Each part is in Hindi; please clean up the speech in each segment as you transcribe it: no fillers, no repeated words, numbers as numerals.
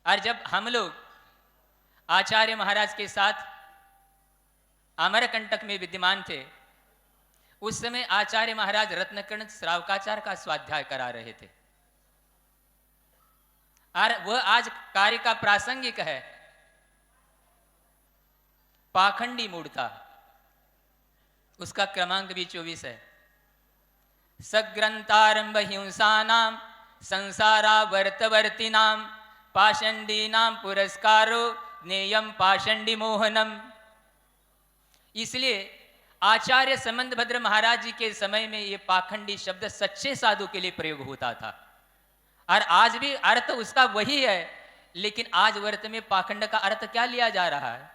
और जब हम लोग आचार्य महाराज के साथ अमरकंटक में विद्यमान थे, उस समय आचार्य महाराज रत्नकर्ण श्रावकाचार्य का स्वाध्याय करा रहे थे। और वह आज कार्य का प्रासंगिक है। पाखंडी मूढ़ता, उसका क्रमांक भी 24 है। सग्रंथारंभ हिंसानाम संसारावर्तवर्तिनाम पाषंडीनाम पुरस्कारो नेयम पाषंडी मोहनम। इसलिए आचार्य संबंधभद्र महाराज जी के समय में यह पाखंडी शब्द सच्चे साधु के लिए प्रयोग होता था, और आज भी अर्थ उसका वही है। लेकिन आज वर्त में पाखंड का अर्थ क्या लिया जा रहा है?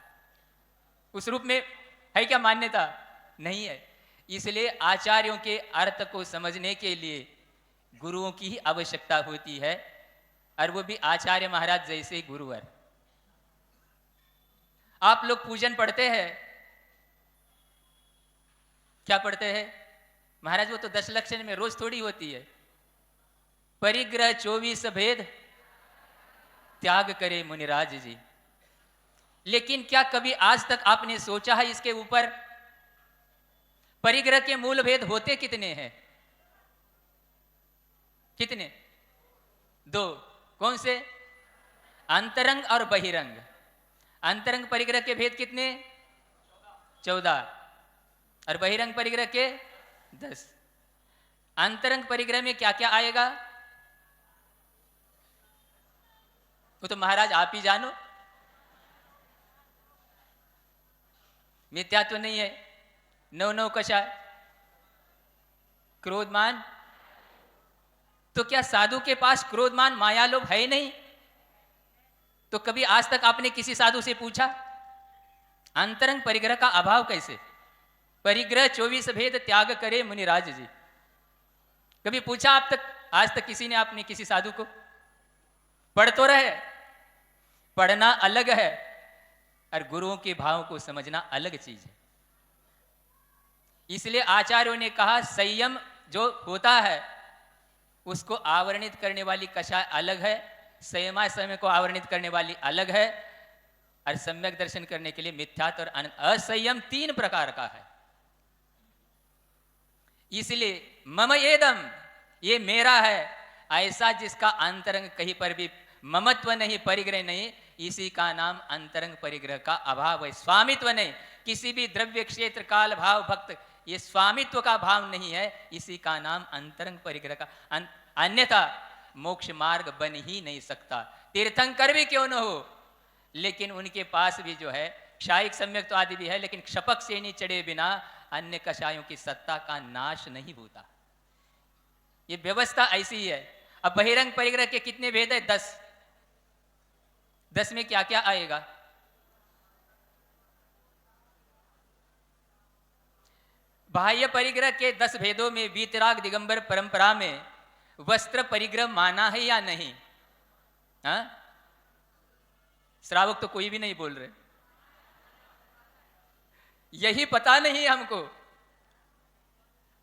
उस रूप में है क्या मान्यता? नहीं है। इसलिए आचार्यों के अर्थ को समझने के लिए गुरुओं की ही आवश्यकता होती है, और वो भी आचार्य महाराज जैसे गुरुवर। आप लोग पूजन पढ़ते हैं, क्या पढ़ते हैं महाराज? वो तो 10 लक्षण में रोज थोड़ी होती है। परिग्रह 24 भेद त्याग करे मुनिराज जी। लेकिन क्या कभी आज तक आपने सोचा है इसके ऊपर? परिग्रह के मूल भेद होते कितने हैं? कितने? 2। कौन से? अंतरंग और बहिरंग। अंतरंग परिग्रह के भेद कितने? 14। और बहिरंग परिग्रह के 10। अंतरंग परिग्रह में क्या क्या आएगा वो तो महाराज आप ही जानो। मिथ्यात्व नहीं है, 9 कषाय, क्रोधमान। तो क्या साधु के पास क्रोधमान माया लोभ है ही नहीं? तो कभी आज तक आपने किसी साधु से पूछा अंतरंग परिग्रह का अभाव कैसे? परिग्रह 24 भेद त्याग करे मुनिराज जी। कभी पूछा आप तक? आज तक किसी ने आपने किसी साधु को? पढ़ तो रहे, पढ़ना अलग है और गुरुओं के भाव को समझना अलग चीज है। इसलिए आचार्यों ने कहा संयम जो होता है उसको आवरणित करने वाली कषाय अलग है, संयमा समय को आवरणित करने वाली अलग है, और सम्यक दर्शन करने के लिए मिथ्यात्व और असंयम 3 प्रकार का है। इसलिए मम एदम, ये मेरा है, ऐसा जिसका अंतरंग कहीं पर भी ममत्व नहीं, परिग्रह नहीं, इसी का नाम अंतरंग परिग्रह का अभाव है। स्वामित्व नहीं, किसी भी द्रव्य क्षेत्र काल भाव भक्त, ये स्वामित्व का भाव नहीं है, इसी का नाम अंतरंग परिग्रह का। अन्यथा मोक्ष मार्ग बन ही नहीं सकता। तीर्थंकर भी क्यों न हो, लेकिन उनके पास भी जो है क्षायिक सम्यक तो आदि भी है, लेकिन क्षपक से नहीं चढ़े बिना अन्य कषायों की सत्ता का नाश नहीं होता। ये व्यवस्था ऐसी ही है। अब बहिरंग परिग्रह के कितने भेद है? 10। 10 में क्या क्या आएगा? बाह्य परिग्रह के 10 भेदों में वीतराग दिगंबर परंपरा में वस्त्र परिग्रह माना है या नहीं? हाँ, श्रावक तो कोई भी नहीं बोल रहे। यही पता नहीं हमको,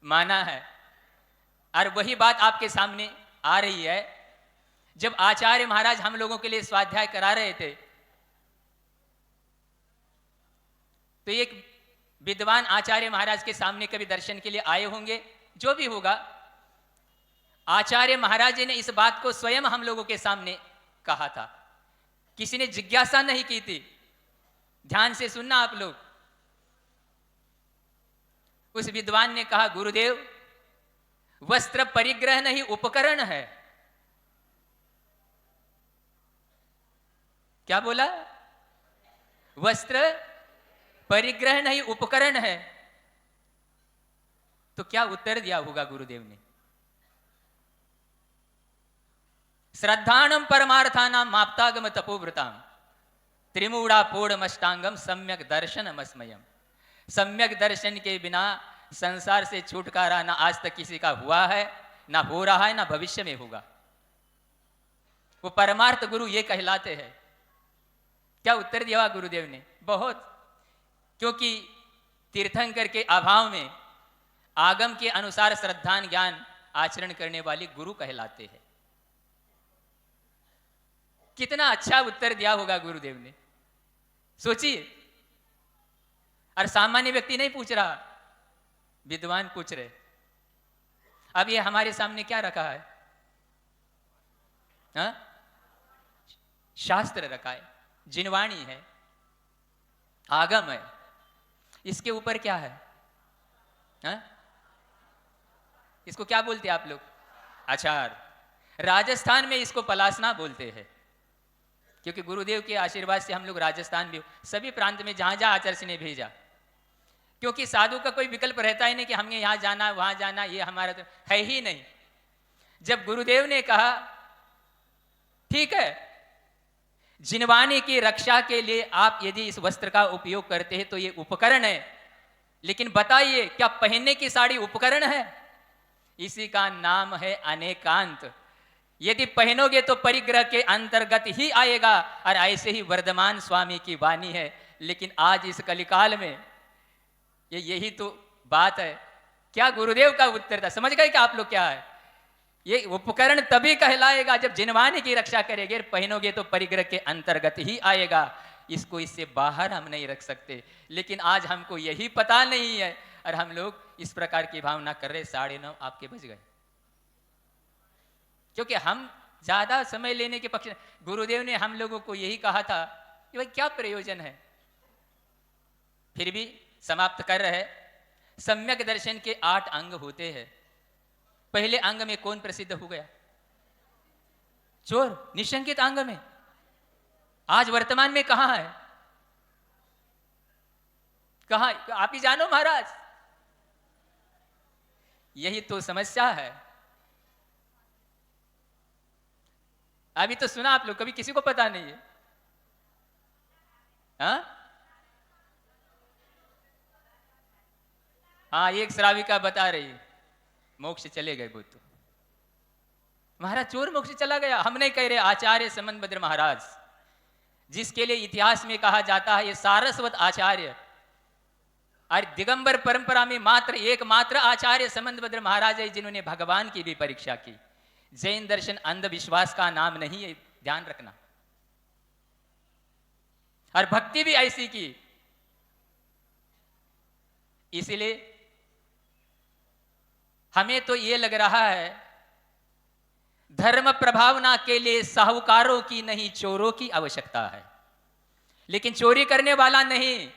माना है। और वही बात आपके सामने आ रही है। जब आचार्य महाराज हम लोगों के लिए स्वाध्याय करा रहे थे, तो एक विद्वान आचार्य महाराज के सामने कभी दर्शन के लिए आए होंगे, जो भी होगा, आचार्य महाराज जी ने इस बात को स्वयं हम लोगों के सामने कहा था। किसी ने जिज्ञासा नहीं की थी। ध्यान से सुनना आप लोग। उस विद्वान ने कहा, गुरुदेव वस्त्र परिग्रह नहीं उपकरण है। क्या बोला? वस्त्र परिग्रह नहीं उपकरण है। तो क्या उत्तर दिया होगा गुरुदेव ने? श्रद्धानम परमार्थानाम माप्तागम तपोव्रताम त्रिमूढ़ा पोड़मष्टांगम सम्यक दर्शनमस्मयम। सम्यक दर्शन के बिना संसार से छुटकारा ना आज तक किसी का हुआ है, ना हो रहा है, ना भविष्य में होगा। वो परमार्थ गुरु ये कहलाते हैं। क्या उत्तर दिया गुरुदेव ने? बहुत। क्योंकि तीर्थंकर के अभाव में आगम के अनुसार श्रद्धान ज्ञान आचरण करने वाले गुरु कहलाते हैं। कितना अच्छा उत्तर दिया होगा गुरुदेव ने, सोचिए। और सामान्य व्यक्ति नहीं पूछ रहा, विद्वान पूछ रहे। अब ये हमारे सामने क्या रखा है? हा? शास्त्र रखा है, जिनवाणी है, आगम है। इसके ऊपर क्या है? हा? इसको क्या बोलते हैं आप लोग? आचार। राजस्थान में इसको पलासना बोलते हैं, क्योंकि गुरुदेव के आशीर्वाद से हम लोग राजस्थान भी, सभी प्रांत में जहां जहां आचार्य ने भेजा, क्योंकि साधु का कोई विकल्प रहता ही नहीं कि हमें यहां जाना वहां जाना, ये हमारा तो है ही नहीं। जब गुरुदेव ने कहा ठीक है, जिनवानी की रक्षा के लिए आप यदि इस वस्त्र का उपयोग करते हैं तो ये उपकरण है, लेकिन बताइए क्या पहनने की साड़ी उपकरण है? इसी का नाम है अनेकांत। यदि पहनोगे तो परिग्रह के अंतर्गत ही आएगा, और ऐसे ही वर्धमान स्वामी की वाणी है। लेकिन आज इस कलिकाल में यही तो बात है। क्या गुरुदेव का उत्तर था? समझ गए क्या आप लोग क्या है? ये उपकरण तभी कहलाएगा जब जिनवानी की रक्षा करेंगे, पहनोगे तो परिग्रह के अंतर्गत ही आएगा। इसको इससे बाहर हम नहीं रख सकते। लेकिन आज हमको यही पता नहीं है और हम लोग इस प्रकार की भावना कर रहे। 9:30 आपके बज गए, क्योंकि हम ज्यादा समय लेने के पक्ष। गुरुदेव ने हम लोगों को यही कहा था कि भाई क्या प्रयोजन है, फिर भी समाप्त कर रहे। सम्यक दर्शन के 8 अंग होते हैं। पहले अंग में कौन प्रसिद्ध हो गया? चोर। निशंकित अंग में आज वर्तमान में कहां है? कहां? आप ही जानो महाराज। यही तो समस्या है। अभी तो सुना आप लोग, कभी किसी को पता नहीं है। हाँ, एक श्राविका बता रही मोक्ष चले गए वो तो। महाराज चोर मोक्ष चला गया? हम नहीं कह रहे, आचार्य समंतभद्र महाराज, जिसके लिए इतिहास में कहा जाता है ये सारस्वत आचार्य, और दिगंबर परंपरा में मात्र एकमात्र आचार्य समंतभद्र महाराज है जिन्होंने भगवान की भी परीक्षा की। जैन दर्शन अंधविश्वास का नाम नहीं है, ध्यान रखना। और भक्ति भी ऐसी की। इसलिए हमें तो यह लग रहा है धर्म प्रभावना के लिए साहूकारों की नहीं चोरों की आवश्यकता है। लेकिन चोरी करने वाला नहीं,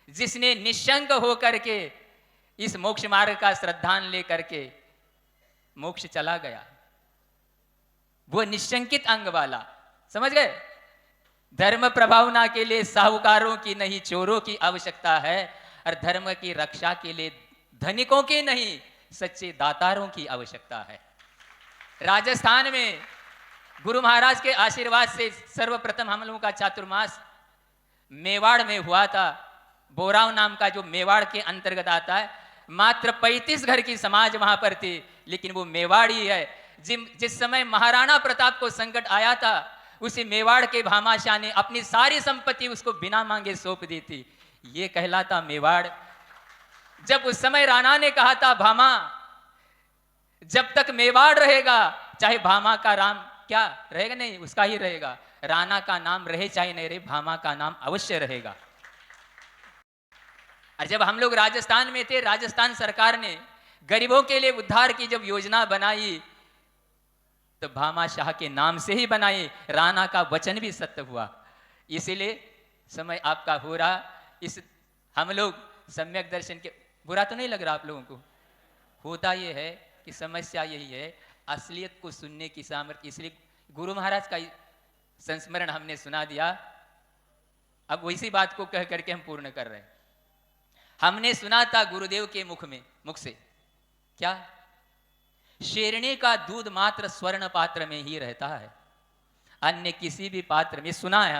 जिसने निशंक होकर के इस मोक्ष मार्ग का श्रद्धान लेकर के मोक्ष चला गया, वो निशंकित अंग वाला। समझ गए? धर्म प्रभावना के लिए साहूकारों की नहीं चोरों की आवश्यकता है, और धर्म की रक्षा के लिए धनिकों की नहीं सच्चे दातारों की आवश्यकता है। राजस्थान में गुरु महाराज के आशीर्वाद से सर्वप्रथम हम लोगों का चातुर्मास मेवाड़ में हुआ था। बोराव नाम का जो मेवाड़ के अंतर्गत आता है, मात्र 35 घर की समाज वहां पर थी, लेकिन वो मेवाड़ी है। जिस समय महाराणा प्रताप को संकट आया था, उसी मेवाड़ के भामाशाह ने अपनी सारी संपत्ति उसको बिना मांगे सौंप दी थी। ये कहलाता मेवाड़। जब उस समय राणा ने कहा था, भामा जब तक मेवाड़ रहेगा, चाहे भामा का राम क्या रहेगा, नहीं उसका ही रहेगा। राणा का नाम रहे चाहे नहीं रहे, भामा का नाम अवश्य रहेगा। और जब हम लोग राजस्थान में थे, राजस्थान सरकार ने गरीबों के लिए उद्धार की जब योजना बनाई, तो भामा शाह के नाम से ही बनाई। राणा का वचन भी सत्य हुआ। इसीलिए समय आपका हो रहा, इस हम लोग सम्यक दर्शन के, बुरा तो नहीं लग रहा आप लोगों को? होता यह है कि समस्या यही है, असलियत को सुनने की सामर्थ्य। इसलिए गुरु महाराज का संस्मरण हमने सुना दिया। अब वैसी बात को कह करके हम पूर्ण कर रहे हैं। हमने सुना था गुरुदेव के मुख से क्या? शेरनी का दूध मात्र स्वर्ण पात्र में ही रहता है, अन्य किसी भी पात्र में। सुना है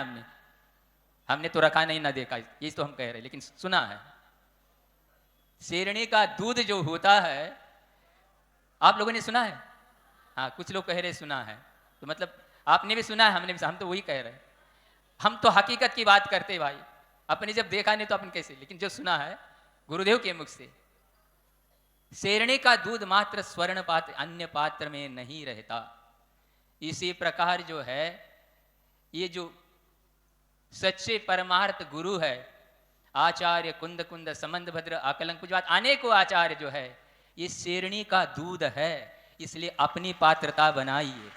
हमने तो रखा नहीं ना देखा, ये तो हम कह रहे, लेकिन सुना है। शेरनी का दूध जो होता है, आप लोगों ने सुना है? हाँ, कुछ लोग कह रहे सुना है, तो मतलब आपने भी सुना है, हमने भी, हम तो वही कह रहे हैं। हम तो हकीकत की बात करते भाई, अपने जब देखा नहीं तो अपन कैसे, लेकिन जो सुना है गुरुदेव के मुख से, शेरनी का दूध मात्र स्वर्ण पात्र अन्य पात्र में नहीं रहता। इसी प्रकार जो है ये जो सच्चे परमार्थ गुरु है, आचार्य कुंद कुंद संबंध भद्र आकलंक पूज्यपाद अनेकों आचार्य जो है, ये शेरनी का दूध है, इसलिए अपनी पात्रता बनाइए।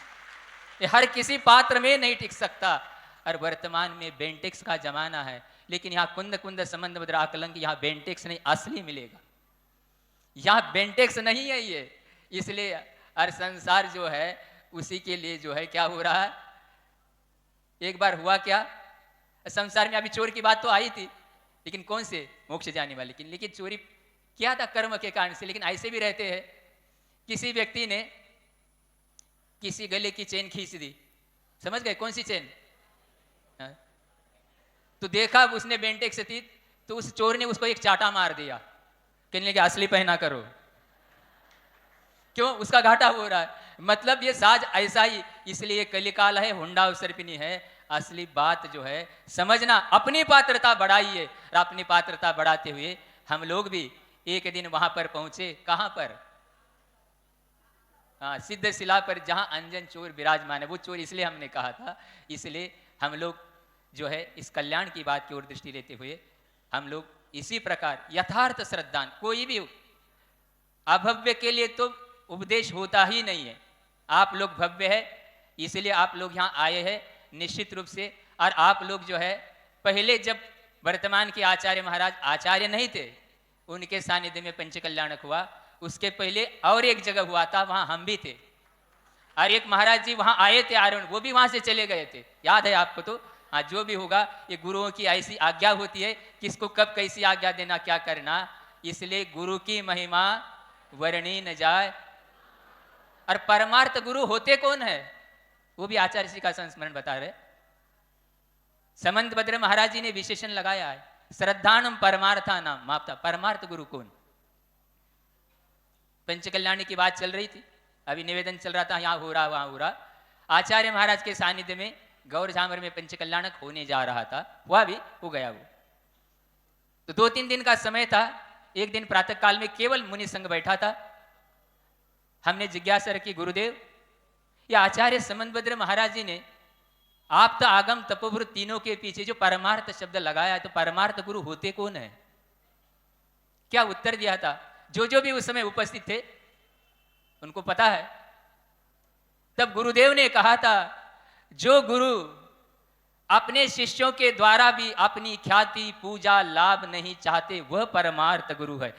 ये हर किसी पात्र में नहीं टिक सकता। और वर्तमान में बेंटेक्स का जमाना है, लेकिन यहाँ कुंद कुंद संबंध भद्र आकलंक, यहाँ बेंटेक्स नहीं, असली मिलेगा। यहाँ बेंटेक्स नहीं है ये, इसलिए हर संसार जो है उसी के लिए जो है क्या हो रहा है। एक बार हुआ क्या, संसार में अभी चोर की बात तो आई थी, लेकिन कौन से मोक्ष जाने वाले की, लेकिन चोरी क्या था कर्म के कारण से। लेकिन ऐसे भी रहते हैं, किसी व्यक्ति ने किसी गले की चेन खींच दी, समझ गए कौन सी चेन, तो देखा उसने बेंटेक्स थी, तो उस चोर ने उसको एक चाटा मार दिया, कहने लगे असली पहना करो। क्यों, उसका घाटा हो रहा है। मतलब ये साज ऐसा ही, इसलिए कलिकाल है, हुंडा अवसर्पिणी है। असली बात जो है समझना, अपनी पात्रता बढ़ाइए। और अपनी पात्रता बढ़ाते हुए हम लोग भी एक दिन वहां पर पहुंचे, कहां पर, हाँ, सिद्ध शिला पर, जहां अंजन चोर विराजमान है। वो चोर इसलिए हमने कहा था, इसलिए हम लोग जो है इस कल्याण की बात की ओर दृष्टि देते हुए हम लोग इसी प्रकार यथार्थ श्रद्धान, कोई भी अभव्य के लिए तो उपदेश होता ही नहीं है। आप लोग भव्य है, इसलिए आप लोग यहाँ आए हैं निश्चित रूप से। और आप लोग जो है पहले जब वर्तमान के आचार्य महाराज आचार्य नहीं थे, उनके सानिध्य में पंचकल्याणक हुआ, उसके पहले और एक जगह हुआ था, वहाँ हम भी थे। और एक महाराज जी वहाँ आए थे आरोन, वो भी वहाँ से चले गए थे, याद है आपको। तो हाँ, जो भी होगा ये गुरुओं की ऐसी आज्ञा होती है, किसको कब कैसी आज्ञा देना, क्या करना। इसलिए गुरु की महिमा वर्णी न जाए। और परमार्थ गुरु होते कौन है, वो भी आचार्य जी का संस्मरण बता रहे। समंत भद्र महाराज जी ने विशेषण लगाया है, श्रद्धानम परमार्था नाम मापता। परमार्थ गुरु कौन, पंचकल्याणी की बात चल रही थी, अभी निवेदन चल रहा था, यहाँ हो रहा वहां हो रहा। आचार्य महाराज के सानिध्य में गौर झामर में पंचकल्याणक होने जा रहा था, वह भी हो गया वो। तो 2-3 दिन का समय था। एक दिन प्रातः काल में केवल मुनि संग बैठा था। हमने जिज्ञासा रखी, गुरुदेव ये आचार्य समंतभद्र महाराज जी ने आप तो आगम तपोभृत तीनों के पीछे जो परमार्थ शब्द लगाया, तो परमार्थ गुरु होते कौन है। क्या उत्तर दिया था, जो भी उस समय उपस्थित थे उनको पता है। तब गुरुदेव ने कहा था, जो गुरु अपने शिष्यों के द्वारा भी अपनी ख्याति पूजा लाभ नहीं चाहते, वह परमार्थ गुरु है।